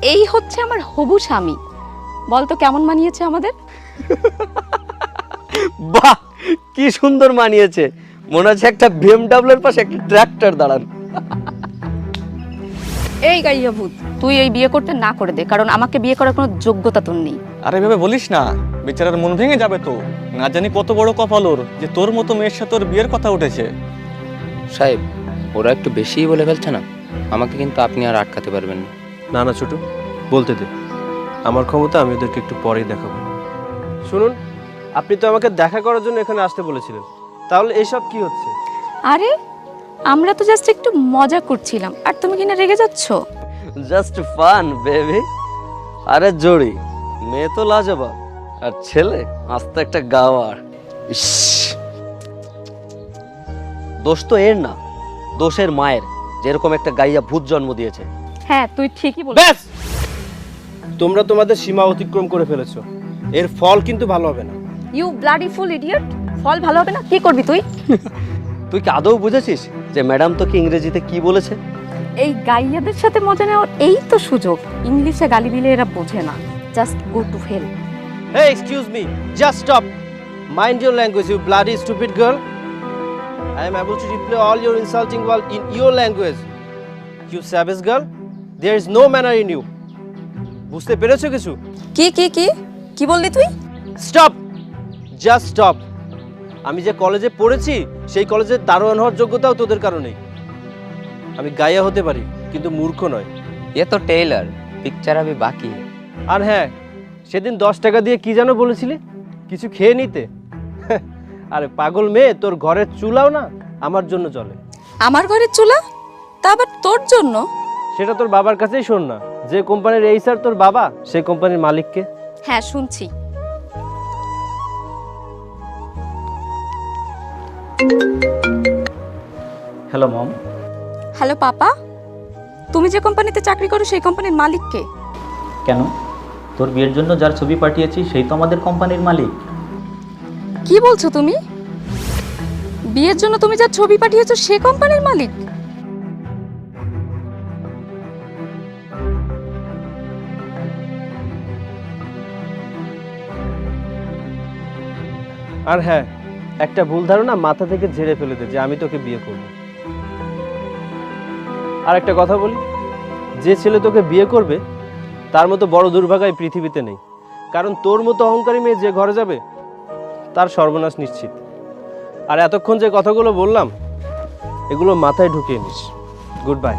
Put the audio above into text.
এই হচ্ছে আমার হবু স্বামী। বলতো কেমন মানিয়েছে আমাদের? বাহ, কি সুন্দর মানিয়েছে, মনে হচ্ছে একটা বিএমডব্লিউ এর পাশে একটা ট্রাক্টর দাঁড়ান। এই গাইয়া ভূত, তুই এই বিয়ে করতে না করে দে, কারণ আমাকে বিয়ে করার কোনো যোগ্যতা তোর নেই। আরে ভেবে বলিস না, বেচারার মন ভেঙে যাবে তো। না জানি কত বড় কপাল ওর যে তোর মতো মেয়ের সাথে ওর বিয়ের কথা উঠেছে। সাহেব, ওরা একটু বেশিই বলে ফেলছে না? আমাকে কিন্তু আপনি আর আটকাতে পারবেন না। না না ছোটু, বলতে দে, আমার ক্ষমতা আমি ওদেরকে একটু পরেই দেখাবো। শুনুন, আপনি তো আমাকে দেখা করার জন্য এখানে আসতে বলেছিলেন, তাহলে এসব কি হচ্ছে? আরে আমরা তো জাস্ট একটু মজা করছিলাম, আর তুমি কিনা রেগে যাচ্ছ? Just fun baby. আরে জড়ি, মেয়ে তো লাজবাব, আর ছেলে আস্তে একটা গাওয়ার। ইস, দোষ তো এর না, দোষের মায়ের, যেরকম একটা গাইয়া ভূত জন্ম দিয়েছে। হ্যাঁ, তুই ঠিকই বল। ব্যাস, তোমরা তোমাদের সীমা অতিক্রম করে ফেলেছো, এর ফল কিন্তু ভালো হবে না। ইউ ব্লাডি ফুল ইডিয়ট, ফল ভালো হবে না? কি করবি তুই? তুই কি আদৌ বুঝেছিস যে ম্যাডাম তোকে ইংরেজিতে কি বলেছে? এই গাইয়াদের সাথে মজা নেওয়ার এই তো সুযোগ। ইংলিশে গালি দিলে এরা বোঝে না। Just go to hell. Hey, excuse me, just stop. Mind your language, you bloody stupid girl. I am able to replay all your insulting words in your language. You savage girl, there is no manner in you. বুঝতে পেরেছো কিছু? কি কি কি কি বললি তুই? Stop, just stop. আমি যে কলেজে পড়েছি সেই কলেজের দারোয়ান হওয়ার যোগ্যতাও তোদের কারণেই। আমি গাইয়া হতে পারি, কিন্তু মূর্খ নয়। ये तो टेलर, पिक्चर अभी बाकी है। আর হ্যাঁ, সেদিন 10 টাকা দিয়ে কি যেন বলেছিলি, কিছু খেয়ে নিতে? আরে পাগল মেয়ে, তোর ঘরের চুলাও না আমার জন্য চলে। আমার ঘরের চুলা? তা আবার তোর জন্য? সেটা তোর বাবার কাছেই শোন না, যে কোম্পানির এই স্যার তোর বাবা, সেই কোম্পানির মালিককে। হ্যাঁ, শুনছি। হ্যালো মম। হ্যালো পাপা, তুমি যে কোম্পানিতে চাকরি করো সেই কোম্পানির মালিক কে? কেন, তোর বিয়ের জন্য যার ছবি পাঠিয়েছি সেই তো আমাদের কোম্পানির মালিক। কি বলছো তুমি? বিয়ের জন্য তুমি যার ছবি পাঠিয়েছো সে কোম্পানির মালিক? আর হ্যাঁ, একটা ভুল ধারণা মাথা থেকে ঝেড়ে ফেলে দে যে আমি তোকে বিয়ে করব। আর একটা কথা বলি, যে ছেলে তোকে বিয়ে করবে তার মতো বড় দুর্ভাগা এই পৃথিবীতে নেই। কারণ তোর মতো অহংকারী মেয়ে যে ঘরে যাবে তার সর্বনাশ নিশ্চিত। আর এতক্ষণ যে কথাগুলো বললাম এগুলো মাথায় ঢুকিয়ে নিস। Good bye.